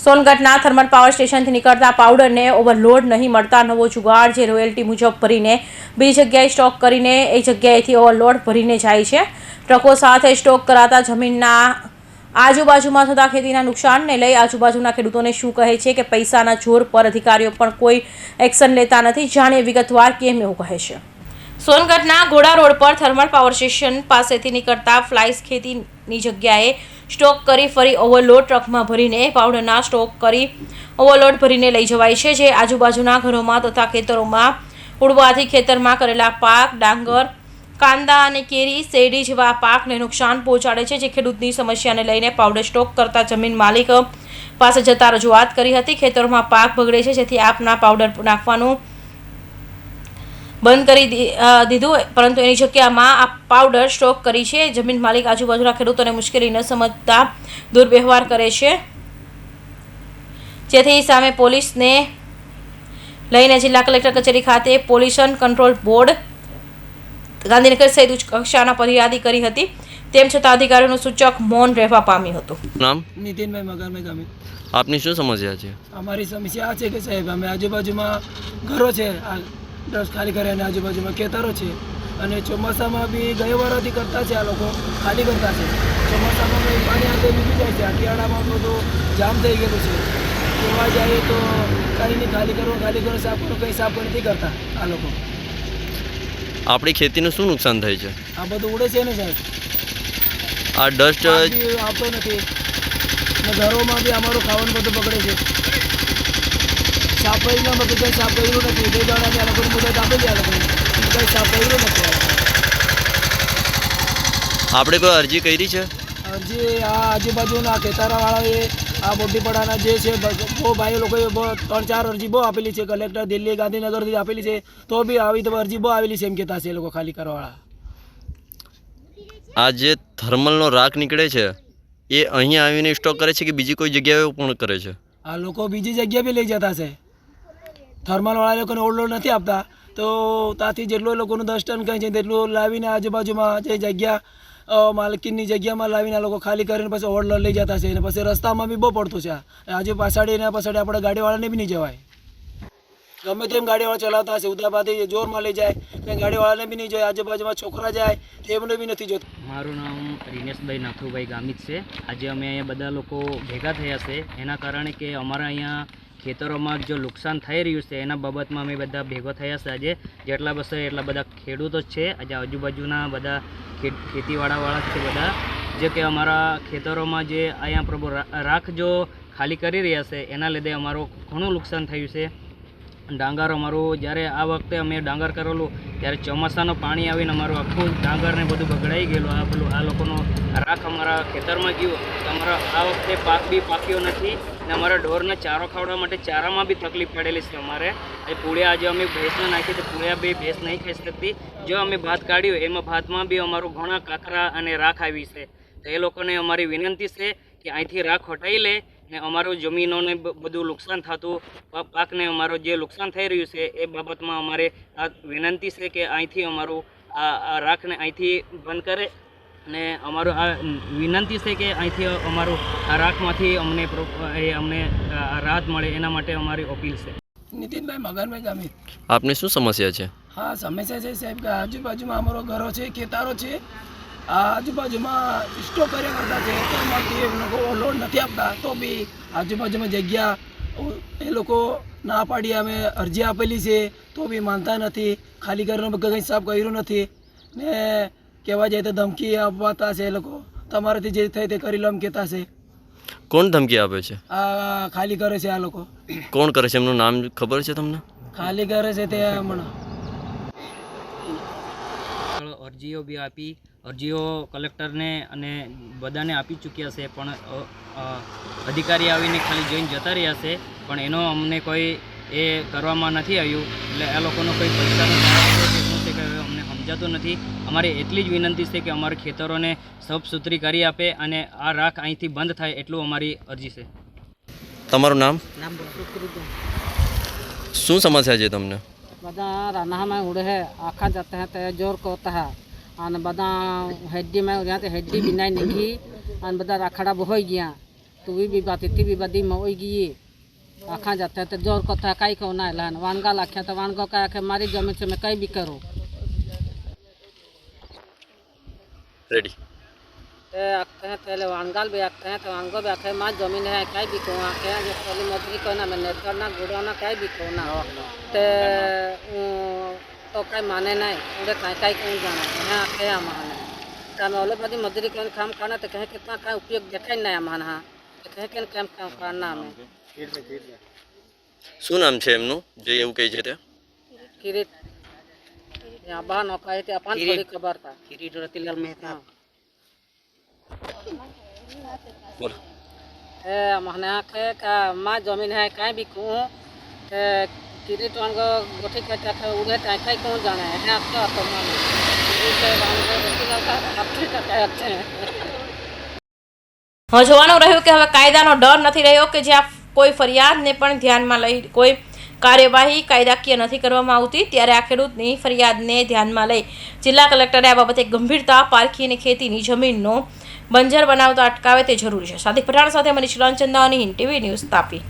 સોનગઢના thermal power સ્ટેશનથી નીકળતા પાવડરને overload નહીં મળતા નવો જુગાડ, જે રોયલ્ટી મુજબ ભરીને બીજી જગ્યાએ સ્ટોક કરીને એ જગ્યાએથી ઓવરલોડ ભરીને જાય છે। ટ્રકો સાથે સ્ટોક કરાતા જમીનના આજુબાજુમાં થતા ખેતીના નુકસાનને લઈ આજુબાજુના ખેડૂતોને શું કહે છે કે પૈસાના જોર પર અધિકારીઓ પણ કોઈ એક્શન લેતા નથી। જાણીએ વિગતવાર કેમ એવું કહે છે। સોનગઢના ઘોડા રોડ પર થર્મલ પાવર સ્ટેશન પાસેથી નીકળતા ફ્લાઇસ ખેતીની જગ્યાએ સ્ટોક કરી ફરી ઓવરલોડ ટ્રકમાં ભરીને પાવડરના સ્ટોક કરી ઓવરલોડ ભરીને લઈ જવાય છે, જે આજુબાજુના ઘરોમાં તથા ખેતરોમાં ઉડવાથી ખેતરમાં કરેલા પાક, ડાંગર, કાંદા અને કેરી, શેરડી જેવા પાકને નુકસાન પહોંચાડે છે। જે ખેડૂતની સમસ્યાને લઈને પાવડર સ્ટોક કરતા જમીન માલિક પાસે જતા રજૂઆત કરી હતી। ખેતરોમાં પાક બગડે છે, જેથી આપના પાવડર નાખવાનું બંધ કરી દીધું, પરંતુ એની જગ્યામાં આ પાવડર સ્ટોક કરી છે। જમીન માલિક આજુબાજુના ખેડૂતોને મુશ્કેલી ન સમજતા દુર્વ્યવહાર કરે છે, જેથી સામે પોલીસને લઈને જિલ્લા કલેક્ટર કચેરી ખાતે પોલ્યુશન કંટ્રોલ બોર્ડ ગાંધીનગર સહિત ઉચ્ચ કક્ષાના ફરિયાદી કરી હતી। તેમ છતાં અધિકારીઓનું સૂચક મૌન રહેવા પામ્યું હતું। નામ? નીતિનભાઈ મગરભાઈ ગામી। આપની શું સમસ્યા છે? અમારી સમસ્યા આ છે કે સાહેબ, અમે આજુબાજુમાં ઘરો છે, આ ડસ્ટ ખાલી કરે અને આજુબાજુમાં ખેતરો છે, અને ચોમાસામાં બી ગયવારાથી કરતા છે, આ લોકો ખાલી કરતા છે। ચોમાસામાં પાણી આગે નીકળી જાય છે, અઠિયાળામાં બધું જામ થઈ ગયેલું છે। જોવા જાય તો કંઈ નહીં, ખાલી કરો સાફ કરો, કંઈ સાફ નથી કરતા આ લોકો। આપણી ખેતીનું શું નુકસાન થાય છે? આ બધું ઉડે છે ને સાહેબ, આ ડસ્ટ આવતો નથી ને ઘરોમાં બી અમારું ખાવાનું બધું બગડે છે। સાફાઈમાં બધું કંઈ સાફ કર્યું નથી, 2 દાડાની આ લોકોની મુદત આપેલી, આ લોકોને કંઈ સાફ કર્યું નથી। આપણે કોઈ અરજી કરી છે? અરજી આ આજુબાજુના ખેતરવાળાએ, આ બોડીપડાના જે છે બહુ ભાઈઓ લોકોએ 3-4 અરજી બહુ આપેલી છે, કલેક્ટર દિલ્હી, ગાંધીનગરથી આપેલી છે, તો બી આવી તો અરજી બહુ આવેલી છે એમ કહેતા છે એ લોકો ખાલી કરવાવાળા। આ જે થર્મલનો રાખ નીકળે છે એ અહીંયા આવીને સ્ટોક કરે છે કે બીજી કોઈ જગ્યાએ પણ કરે છે? આ લોકો બીજી જગ્યાએ બી લઈ જતા છે। થર્મલવાળા લોકોને ઓવરલોડ નથી આપતા, તો ત્યાંથી જેટલું લોકોનું 10 ટન કંઈ છે તેટલું લાવીને આજુબાજુમાં જે જગ્યા માલકીનની જગ્યામાં લાવીને આ લોકો ખાલી કરીને પછી ઓવરલોડ લઈ જતા છે, અને પછી રસ્તામાં બી બહુ પડતું છે। આજુ પાછળ આપણે ગાડીવાળાને બી નહીં જવાય, ગમે તેમ ગાડીવાળા ચલાવતા હશે, ઉદાબાથી જોરમાં લઈ જાય, કંઈ ગાડીવાળાને બી નહીં જોઈએ, આજુબાજુમાં છોકરા જાય તેમને બી નથી જોતું। મારું નામ રિનેશભાઈ નાથુભાઈ ગામિત છે। આજે અમે અહીંયા બધા લોકો ભેગા થયા છે એના કારણે કે અમારા અહીંયા ખેતરોમાં જો નુકસાન થઈ રહ્યું છે એના બાબતમાં અમે બધા ભેગો થયા છે। આજે જેટલા બસે એટલા બધા ખેડૂતો જ છે, આજે આજુબાજુના બધા ખેતીવાળાવાળા છે બધા, જે કે અમારા ખેતરોમાં જે અહીંયા પ્રભુ રાખ જો ખાલી કરી રહ્યા છે એના લીધે અમારું ઘણું નુકસાન થયું છે। ડાંગર અમારું જ્યારે આ વખતે અમે ડાંગર કરેલું ત્યારે ચોમાસાનું પાણી આવીને અમારું આખું ડાંગરને બધું બગડાઈ ગયેલું। આ લોકોનો રાખ અમારા ખેતરમાં ગયું તો અમારા આ વખતે પાક બી પાક્યો નથી, ને અમારા ઢોરને ચારો ખાવડાવવા માટે ચારામાં બી તકલીફ પડેલી છે અમારે। એ પૂળિયા આજે અમે ભેંસને નાખી તો પૂળિયા બી ભેંસ નહીં ખાઈ શકતી। જો અમે ભાત કાઢ્યું એમાં ભાતમાં બી અમારું ઘણા કાકરા અને રાખ આવી છે, તો એ લોકોને અમારી વિનંતી છે કે અહીંથી રાખ હટાવી લે ને અમારું જમીનોને બધું નુકસાન થતું પાકને અમારું જે નુકસાન થઈ રહ્યું છે એ બાબતમાં અમારે આ વિનંતી છે કે અહીંથી અમારું આ રાખને અહીંથી બંધ કરે, ને અમારું આ વિનંતી છે કે અહીંથી અમારું આ રાખમાંથી અમને રાહત મળે, એના માટે અમારી અપીલ છે। નીતિનભાઈ મગરભાઈ ગામી। આપની શું સમસ્યા છે? હા, સમસ્યા છે સાહેબ કે આજુબાજુમાં અમારો ઘરો છે, ખેતરો છે, આ આજુબાજુમાં સ્ટોક કર્યા કરતા છે, તેમાંથી એ લોકો લોડ નથી આપતા, તો બી આજુબાજુમાં જગ્યા એ લોકો ના પાડી અમે અરજી આપેલી છે તો બી માનતા નથી, ખાલી કરીને કંઈ સાફ કર્યું નથી, ને કહેવા જાય તો ધમકી આપવાતા છે એ લોકો, તમારાથી જે થાય તે કરી લો એમ કહેતા છે। કોણ ધમકી આપે છે? આ ખાલી કરે છે આ લોકો। કોણ કરે છે? એમનું નામ ખબર છે તમને? ખાલી કરે છે તે હમણાં અરજીઓ બી આપી, અરજીઓ કલેક્ટરને અને બધાને આપી ચૂક્યા છે, પણ અધિકારી આવીને ખાલી જોઈને જતા રહ્યા છે, પણ એનો અમને કોઈ એ કરવામાં નથી આવ્યું। એટલે આ લોકોનો કોઈ પૈસાનો શું છે કે અમને સમજાતું નથી। અમારી એટલી જ વિનંતી છે કે અમારા ખેતરોને સાફ સુથરી કરી આપે અને આ રાખ અહીંથી બંધ થાય એટલું અમારી અરજી છે। તમારું નામ? શું સમસ્યા છે તમને? બધા રાનામાં ઉડે છે, આખા જતા હે તે જોર કોતા હે, અને બધા હેડી માં ત્યાં હેડી બિનાઈ નીકળી અને બધા રાખડા બહોઈ ગયા, तो भी बात इतनी भी बदी में होगी ये आखा जाते हैं तो जोर को था कई को ना लान वानगा लाख्या तो वानगा का आखे मारी जमीन से मैं कई भी करूँ રેડી आखते हैं पहले वानगाल भी आखते हैं तो वानगो भी आखे माँ जमीन है कई भी को आखे हैं जो पहले मजदूरी को ना मैं नेट करना गुड़ाना कई भी को ना तो कई माने नहीं उन्हें कहीं कहीं कहीं जाना है आखे हैं माने तो मैं ओले बदी मजदूरी को काम करना तो कहीं कितना का उपयोग देखे नहीं माना हाँ तो कहीं कहीं काम करना हमें શું નામ છે એમનું જે એવું કહે છે તે किरीट यहाँ बाहर नौका है अपन थोड़ी खबर था किरीट रतिलाल मेहता બોલો महने आखे का माँ जमीन है कहीं भी कहूँ किरीट वांगो गोठी कटा के उड़े कहीं कहूँ जाना है आपका तो मान रतिलाल का अच्छे कहते हैं હવે જોવાનું રહ્યું કે હવે કાયદાનો ડર નથી રહ્યો કે જ્યાં કોઈ ફરિયાદને પણ ધ્યાનમાં લઈ કોઈ કાર્યવાહી કાયદાકીય નથી કરવામાં આવતી, ત્યારે આ ખેડૂતની ફરિયાદને ધ્યાનમાં લઈ જિલ્લા કલેક્ટરે આ બાબતે ગંભીરતા પારખી અને ખેતીની જમીનનો બંજર બનાવતા અટકાવે તે જરૂરી છે. સાદિક પઠાણ સાથે મનીષ લાલચંદાની હિન્દ ટીવી ન્યૂઝ તાપી.